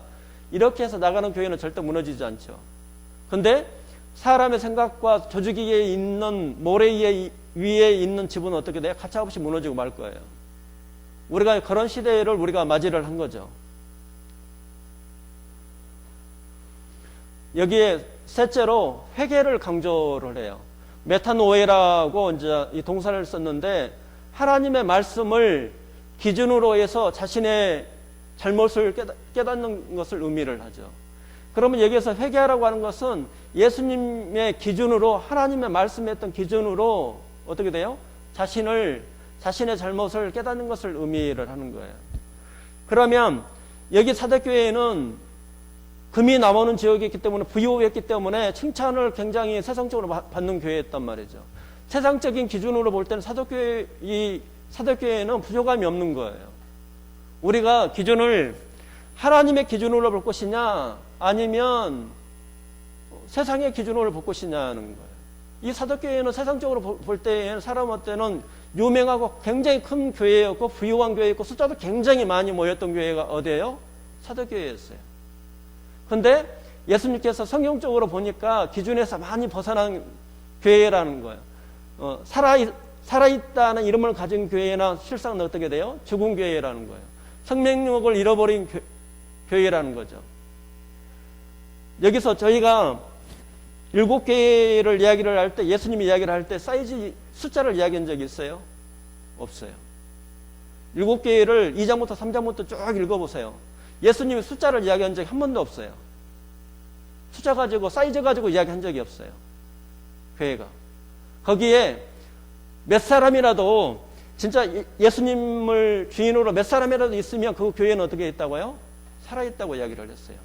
이렇게 해서 나가는 교회는 절대 무너지지 않죠. 근데 사람의 생각과 조주기에 있는 모래 위에 있는 집은 어떻게 돼요? 가차없이 무너지고 말 거예요. 우리가 그런 시대를 우리가 맞이를 한 거죠. 여기에 셋째로 회개를 강조를 해요. 메타노에라고 이제 이 동사를 썼는데 하나님의 말씀을 기준으로 해서 자신의 잘못을 깨닫는 것을 의미를 하죠. 그러면 여기에서 회개하라고 하는 것은 예수님의 기준으로 하나님의 말씀했던 기준으로 어떻게 돼요? 자신의 잘못을 깨닫는 것을 의미를 하는 거예요. 그러면 여기 사도교회에는 금이 나오는 지역이었기 때문에 부유했기 때문에 칭찬을 굉장히 세상적으로 받는 교회였단 말이죠. 세상적인 기준으로 볼 때는 사도교회에는 부족함이 없는 거예요. 우리가 기준을 하나님의 기준으로 볼 것이냐 아니면 세상의 기준으로 볼 것이냐는 거예요. 이 사도교회는 세상적으로 볼 때에는 사람한테는 유명하고 굉장히 큰 교회였고 부유한 교회였고 숫자도 굉장히 많이 모였던 교회가 어디예요? 사도교회였어요. 근데 예수님께서 성경적으로 보니까 기준에서 많이 벗어난 교회라는 거예요. 살아있다는 이름을 가진 교회나 실상은 어떻게 돼요? 죽은 교회라는 거예요. 생명력을 잃어버린 교회라는 거죠. 여기서 저희가 7개를 이야기를 할 때 예수님이 이야기를 할 때 사이즈 숫자를 이야기한 적이 있어요? 없어요. 7개를 2장부터 3장부터 쭉 읽어보세요. 예수님이 숫자를 이야기한 적이 한 번도 없어요. 숫자 가지고 사이즈 가지고 이야기한 적이 없어요. 교회가. 거기에 몇 사람이라도 진짜 예수님을 주인으로 몇 사람이라도 있으면 그 교회는 어떻게 있다고요? 살아있다고 이야기를 했어요.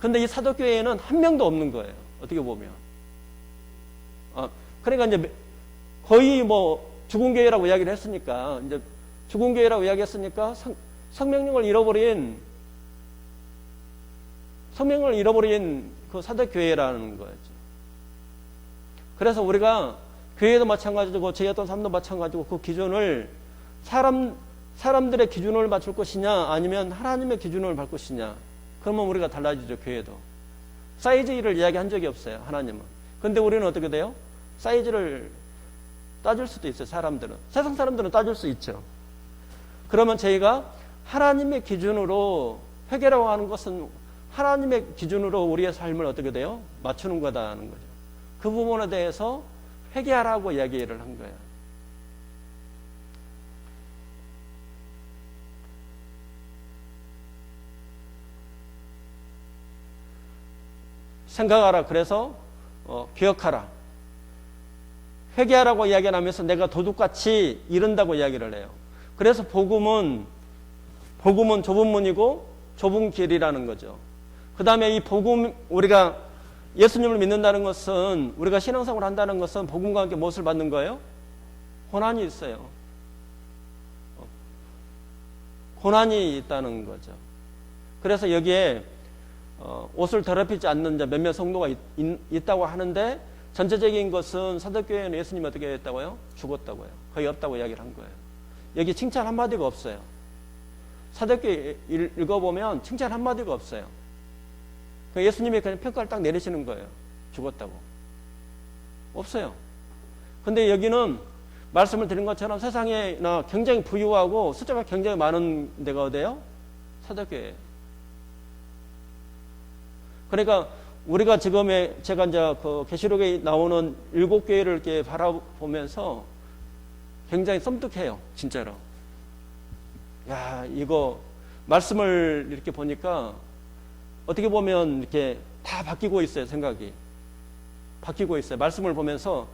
근데 이 사도교회에는 한 명도 없는 거예요. 어떻게 보면. 그러니까 이제 거의 뭐 죽은 교회라고 이야기를 했으니까, 이제 죽은 교회라고 이야기했으니까 성명을 잃어버린 그 사도교회라는 거죠. 그래서 우리가 교회도 마찬가지고 저희 어떤 삶도 마찬가지고 그 기준을 사람들의 기준을 맞출 것이냐 아니면 하나님의 기준을 밟을 것이냐, 그러면 우리가 달라지죠. 교회도 사이즈를 이야기한 적이 없어요, 하나님은. 근데 우리는 어떻게 돼요? 사이즈를 따질 수도 있어요. 사람들은, 세상 사람들은 따질 수 있죠. 그러면 저희가 하나님의 기준으로 회개라고 하는 것은 하나님의 기준으로 우리의 삶을 어떻게 돼요? 맞추는 거다는 거죠. 그 부분에 대해서 회개하라고 이야기를 한 거예요. 생각하라. 그래서 기억하라. 회개하라고 이야기를 하면서 내가 도둑같이 이른다고 이야기를 해요. 그래서 복음은 좁은 문이고 좁은 길이라는 거죠. 그 다음에 이 복음, 우리가 예수님을 믿는다는 것은, 우리가 신앙생활을 한다는 것은 복음과 함께 무엇을 받는 거예요? 고난이 있어요. 고난이 있다는 거죠. 그래서 여기에 옷을 더럽히지 않는 자 몇몇 성도가 있다고 하는데, 전체적인 것은 사도교회는 예수님이 어떻게 했다고요? 죽었다고요. 거의 없다고 이야기를 한 거예요. 여기 칭찬 한마디가 없어요. 사도교회 읽어보면 칭찬 한마디가 없어요. 예수님이 그냥 평가를 딱 내리시는 거예요. 죽었다고. 없어요. 근데 여기는 말씀을 드린 것처럼 세상에나 굉장히 부유하고 숫자가 굉장히 많은 데가 어디예요? 사도교회예요. 그러니까 우리가 지금의, 제가 이제 그 계시록에 나오는 7교회를 이렇게 바라보면서 굉장히 섬뜩해요. 진짜로. 야, 이거 말씀을 이렇게 보니까 어떻게 보면 이렇게 다 바뀌고 있어요. 생각이 바뀌고 있어요. 말씀을 보면서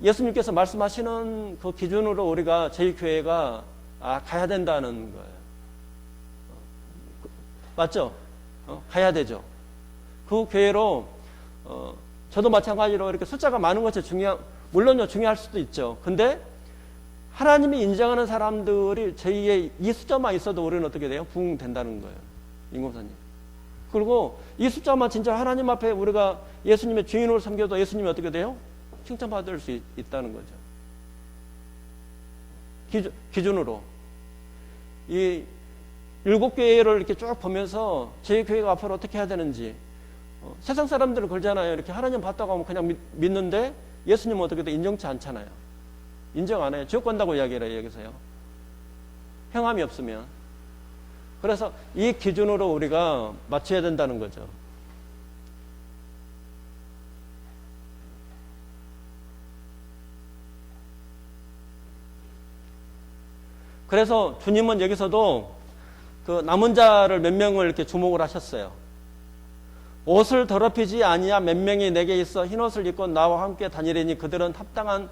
예수님께서 말씀하시는 그 기준으로 우리가 저희 교회가 가야 된다는 거예요. 맞죠? 가야 되죠. 그 교회로 저도 마찬가지로 이렇게 숫자가 많은 것이 물론요 중요할 수도 있죠. 근데 하나님이 인정하는 사람들이 저희의 이 숫자만 있어도 우리는 어떻게 돼요? 부흥된다는 거예요. 임금사님. 그리고 이 숫자만 진짜 하나님 앞에 우리가 예수님의 주인으로 섬겨도 예수님이 어떻게 돼요? 칭찬받을 수 있다는 거죠. 기준으로. 이 7교회를 이렇게 쭉 보면서 저희 교회가 앞으로 어떻게 해야 되는지, 세상 사람들은 그러잖아요. 이렇게 하나님 봤다고 하면 그냥 믿는데 예수님은 어떻게 돼? 인정치 않잖아요. 인정 안 해요. 지옥 간다고 이야기를 해요. 여기서요. 행함이 없으면. 그래서 이 기준으로 우리가 맞춰야 된다는 거죠. 그래서 주님은 여기서도 그 남은 자를 몇 명을 이렇게 주목을 하셨어요. 옷을 더럽히지 아니하 몇 명이 내게 있어 흰옷을 입고 나와 함께 다니리니 그들은 합당한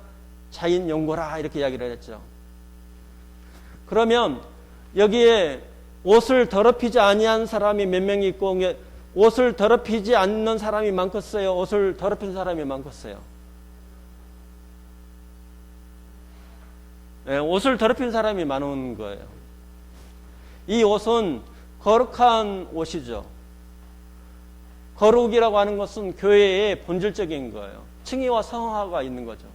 자인 용고라, 이렇게 이야기를 했죠. 그러면 여기에 옷을 더럽히지 아니한 사람이 몇 명이 있고, 옷을 더럽히지 않는 사람이 많겠어요? 옷을 더럽힌 사람이 많겠어요? 네, 옷을 더럽힌 사람이 많은 거예요. 이 옷은 거룩한 옷이죠. 거룩이라고 하는 것은 교회의 본질적인 거예요. 칭의와 성화가 있는 거죠.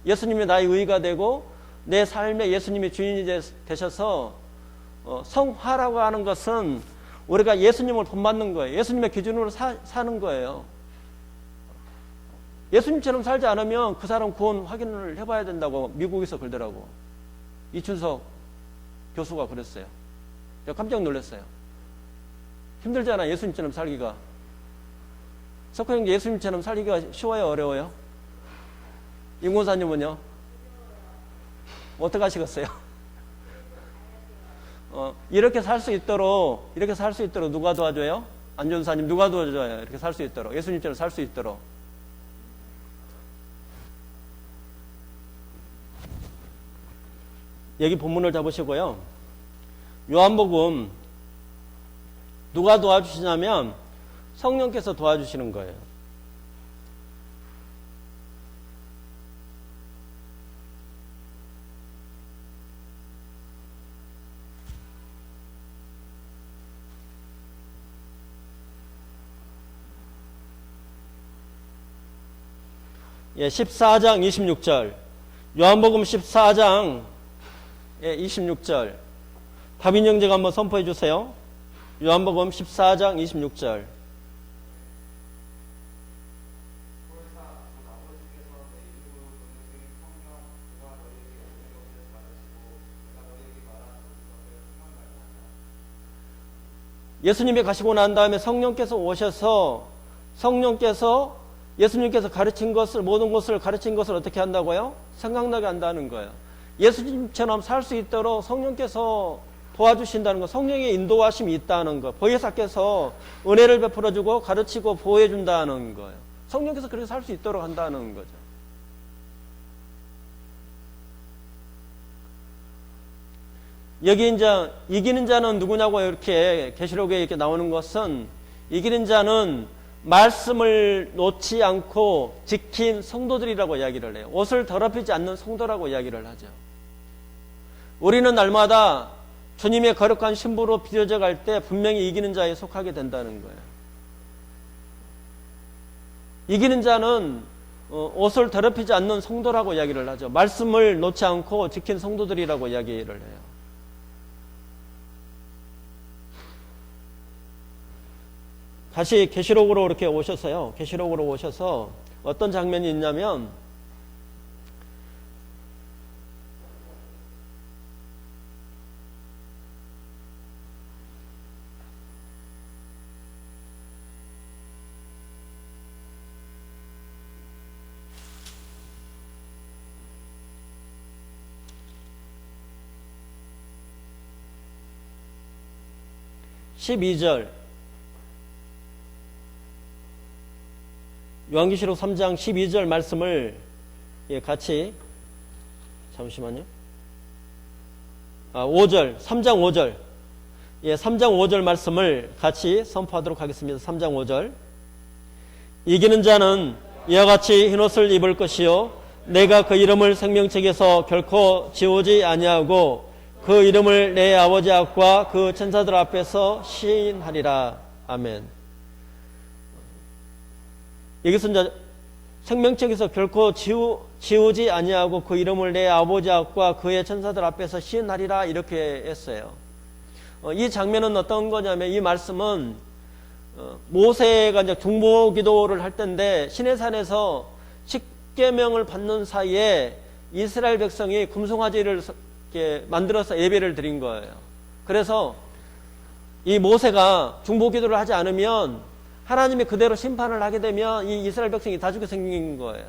예수님이 나의 의가 되고 내 삶에 예수님이 주인이 되셔서 성화라고 하는 것은 우리가 예수님을 본받는 거예요. 예수님의 기준으로 사는 거예요. 예수님처럼 살지 않으면 그 사람 구원 확인을 해봐야 된다고 미국에서 그러더라고. 이춘석 교수가 그랬어요. 제가 깜짝 놀랐어요. 힘들잖아, 예수님처럼 살기가. 석호 형, 예수님처럼 살기가 쉬워요, 어려워요? 임고사님은요? 어떻게 하시겠어요? 이렇게 살 수 있도록 누가 도와줘요? 안전사님 누가 도와줘요? 이렇게 살 수 있도록, 예수님처럼 살 수 있도록. 여기 본문을 잡으시고요. 요한복음 누가 도와주시냐면 성령께서 도와주시는 거예요. 예, 14장 26절. 요한복음 14장 26절. 다빈 형제가 한번 선포해 주세요. 요한복음 14장 26절. 예수님이 가시고 난 다음에 성령께서 오셔서 예수님께서 가르친 것을, 모든 것을 가르친 것을 어떻게 한다고요? 생각나게 한다는 거예요. 예수님처럼 살 수 있도록 성령께서 도와주신다는 거, 성령의 인도하심이 있다는 거, 보혜사께서 은혜를 베풀어주고 가르치고 보호해준다는 거예요. 성령께서 그렇게 살 수 있도록 한다는 거죠. 여기 이제 이기는 자는 누구냐고 이렇게 계시록에 이렇게 나오는 것은, 이기는 자는 말씀을 놓지 않고 지킨 성도들이라고 이야기를 해요. 옷을 더럽히지 않는 성도라고 이야기를 하죠. 우리는 날마다 주님의 거룩한 신부로 빚어져 갈 때 분명히 이기는 자에 속하게 된다는 거예요. 이기는 자는 옷을 더럽히지 않는 성도라고 이야기를 하죠. 말씀을 놓지 않고 지킨 성도들이라고 이야기를 해요. 다시 계시록으로 이렇게 오셔서요. 계시록으로 오셔서 어떤 장면이 있냐면, (12절) 요한계시록 3장 12절 말씀을 같이, 잠시만요. 5절, 3장 5절. 3장 5절 말씀을 같이 선포하도록 하겠습니다. 3장 5절. 이기는 자는 이와 같이 흰옷을 입을 것이요, 내가 그 이름을 생명책에서 결코 지우지 아니하고 그 이름을 내 아버지 앞과 그 천사들 앞에서 시인하리라. 아멘. 여기서 이제 생명책에서 결코 지우지 아니하고 그 이름을 내 아버지 앞과 그의 천사들 앞에서 시인하리라, 이렇게 했어요. 이 장면은 어떤 거냐면, 이 말씀은 모세가 이제 중보기도를 할 때인데, 시내산에서 십계명을 받는 사이에 이스라엘 백성이 금송아지를 이렇게 만들어서 예배를 드린 거예요. 그래서 이 모세가 중보기도를 하지 않으면, 하나님이 그대로 심판을 하게 되면 이 이스라엘 백성이 다 죽게 생긴 거예요.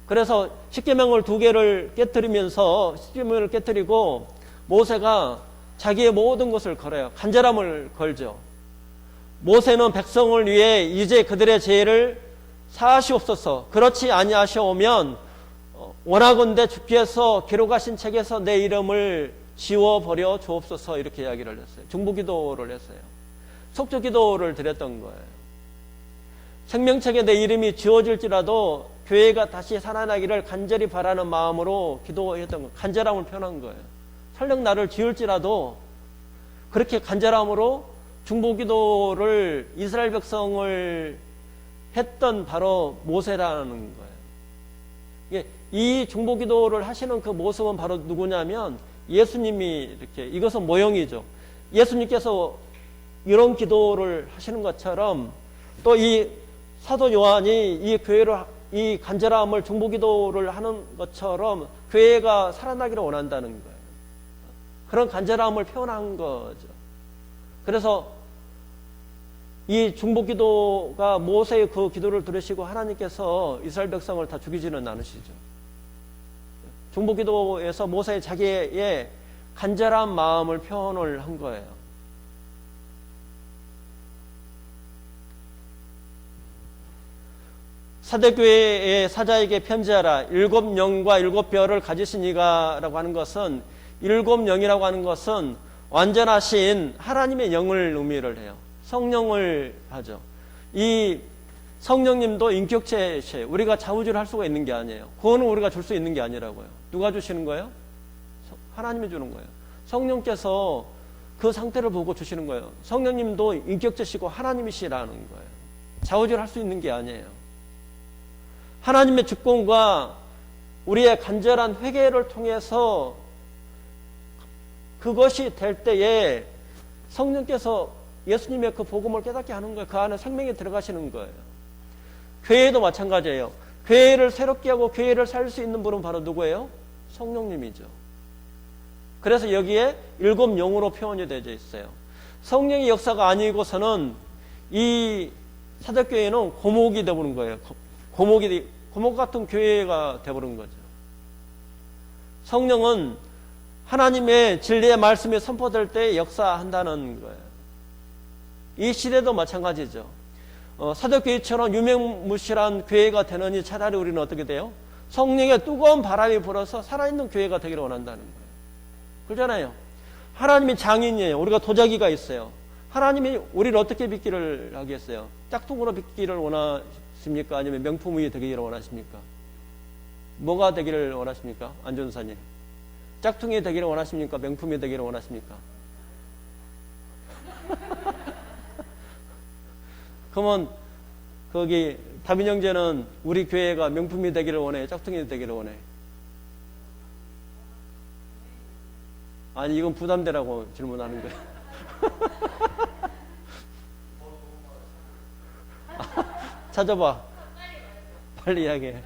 그래서 십계명을 2개를 깨뜨리면서, 십계명을 깨뜨리고 모세가 자기의 모든 것을 걸어요. 간절함을 걸죠. 모세는 백성을 위해 이제 그들의 죄를 사하시옵소서, 그렇지 아니하시오면 원하건대 주께서 기록하신 책에서 내 이름을 지워버려 주옵소서, 이렇게 이야기를 했어요. 중보기도를 했어요. 속죄기도를 드렸던 거예요. 생명책에 내 이름이 지워질지라도 교회가 다시 살아나기를 간절히 바라는 마음으로 기도했던 거예요. 간절함을 표현한 거예요. 설령 나를 지울지라도 그렇게 간절함으로 중보기도를 이스라엘 백성을 했던 바로 모세라는 거예요. 이 중보기도를 하시는 그 모습은 바로 누구냐면 예수님이, 이렇게, 이것은 모형이죠. 예수님께서 이런 기도를 하시는 것처럼, 또 이 사도 요한이 이 교회를, 이 간절함을, 중보기도를 하는 것처럼 교회가 살아나기를 원한다는 거예요. 그런 간절함을 표현한 거죠. 그래서 이 중보기도가 모세의 그 기도를 들으시고 하나님께서 이스라엘 백성을 다 죽이지는 않으시죠. 중보기도에서 모세의 자기의 간절한 마음을 표현을 한 거예요. 사대교회의 사자에게 편지하라. 7영과 7별을 가지신 이가 라고 하는 것은, 7영이라고 하는 것은 완전하신 하나님의 영을 의미를 해요. 성령을 하죠. 이 성령님도 인격체시에요. 우리가 자우지를 할 수가 있는 게 아니에요. 그거는 우리가 줄 수 있는 게 아니라고요. 누가 주시는 거예요? 하나님이 주는 거예요. 성령께서 그 상태를 보고 주시는 거예요. 성령님도 인격체시고 하나님이시라는 거예요. 자우지를 할 수 있는 게 아니에요. 하나님의 주권과 우리의 간절한 회개를 통해서 그것이 될 때에 성령께서 예수님의 그 복음을 깨닫게 하는 거예요. 그 안에 생명이 들어가시는 거예요. 교회도 마찬가지예요. 교회를 새롭게 하고 교회를 살 수 있는 분은 바로 누구예요? 성령님이죠. 그래서 여기에 7영으로 표현이 되어 있어요. 성령의 역사가 아니고서는 이 사도교회는 고목이 되어버린 거예요. 고목 같은 교회가 되어버린 거죠. 성령은 하나님의 진리의 말씀이 선포될 때 역사한다는 거예요. 이 시대도 마찬가지죠. 사도교회처럼 유명무실한 교회가 되느니 차라리 우리는 어떻게 돼요? 성령의 뜨거운 바람이 불어서 살아있는 교회가 되기를 원한다는 거예요. 그렇잖아요. 하나님이 장인이에요. 우리가 도자기가 있어요. 하나님이 우리를 어떻게 빚기를 하겠어요? 짝퉁으로 빚기를 원하십니까? 아니면 명품이 되기를 원하십니까? 뭐가 되기를 원하십니까? 안전사님. 짝퉁이 되기를 원하십니까? 명품이 되기를 원하십니까? 그러면 거기 다빈 형제는 우리 교회가 명품이 되기를 원해? 짝퉁이 되기를 원해? 아니 이건 부담되라고 질문하는 거예요. 찾아봐. 빨리 이야기해.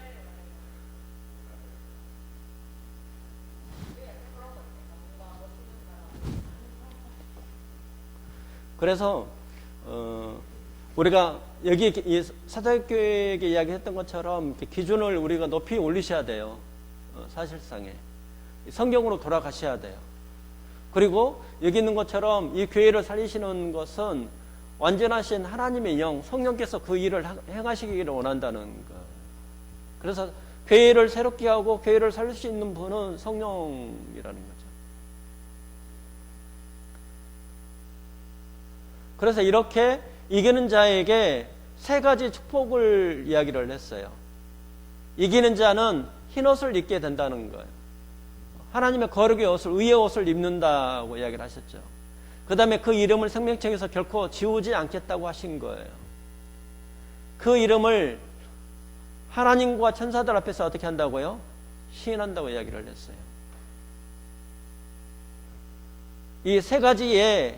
그래서 우리가 여기 이 사도교회에게 이야기했던 것처럼 기준을 우리가 높이 올리셔야 돼요. 사실상에 성경으로 돌아가셔야 돼요. 그리고 여기 있는 것처럼 이 교회를 살리시는 것은 완전하신 하나님의 영, 성령께서 그 일을 행하시기를 원한다는 것. 그래서 교회를 새롭게 하고 교회를 살릴 수 있는 분은 성령이라는 거죠. 그래서 이렇게 이기는 자에게 3가지 축복을 이야기를 했어요. 이기는 자는 흰옷을 입게 된다는 거예요. 하나님의 거룩의 옷을, 의의 옷을 입는다고 이야기를 하셨죠. 그 다음에 그 이름을 생명책에서 결코 지우지 않겠다고 하신 거예요. 그 이름을 하나님과 천사들 앞에서 어떻게 한다고요? 시인한다고 이야기를 했어요. 이 3가지의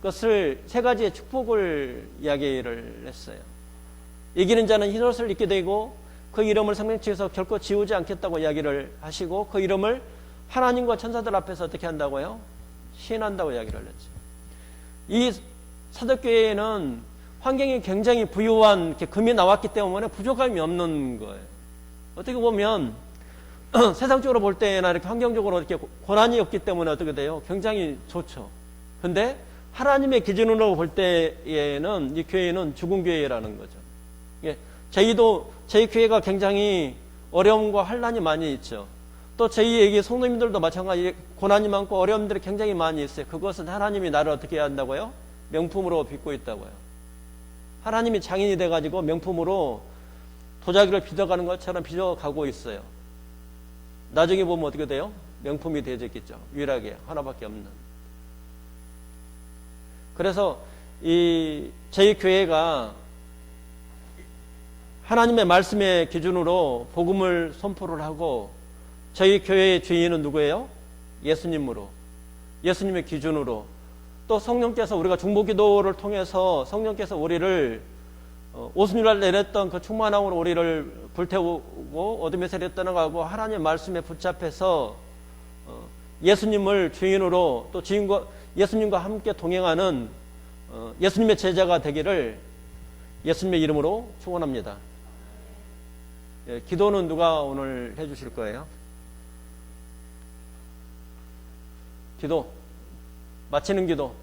것을, 3가지의 축복을 이야기를 했어요. 이기는 자는 흰옷을 입게 되고 그 이름을 생명책에서 결코 지우지 않겠다고 이야기를 하시고 그 이름을 하나님과 천사들 앞에서 어떻게 한다고요? 시인한다고 이야기를 했죠. 이 사도교회에는 환경이 굉장히 부유한 금이 나왔기 때문에 부족함이 없는 거예요. 어떻게 보면 세상적으로 볼 때나 이렇게 환경적으로 이렇게 고난이 없기 때문에 어떻게 돼요? 굉장히 좋죠. 근데 하나님의 기준으로 볼 때에는 이 교회는 죽은 교회라는 거죠. 저희 교회가 굉장히 어려움과 환난이 많이 있죠. 또 저희에게 성도님들도 마찬가지 고난이 많고 어려움들이 굉장히 많이 있어요. 그것은 하나님이 나를 어떻게 해야 한다고요? 명품으로 빚고 있다고요. 하나님이 장인이 돼가지고 명품으로 도자기를 빚어가는 것처럼 빚어가고 있어요. 나중에 보면 어떻게 돼요? 명품이 되어졌겠죠. 유일하게 하나밖에 없는. 그래서 저희 교회가 하나님의 말씀의 기준으로 복음을 선포를 하고 저희 교회의 주인은 누구예요? 예수님으로, 예수님의 기준으로, 또 성령께서 우리가 중보기도를 통해서 성령께서 우리를 오순절 내렸던 그 충만함으로 우리를 불태우고 어둠의 세력에 떠나가고 하나님의 말씀에 붙잡혀서 예수님을 주인으로 또 예수님과 함께 동행하는 예수님의 제자가 되기를 예수님의 이름으로 축원합니다. 기도는 누가 오늘 해주실 거예요? 기도, 마치는 기도.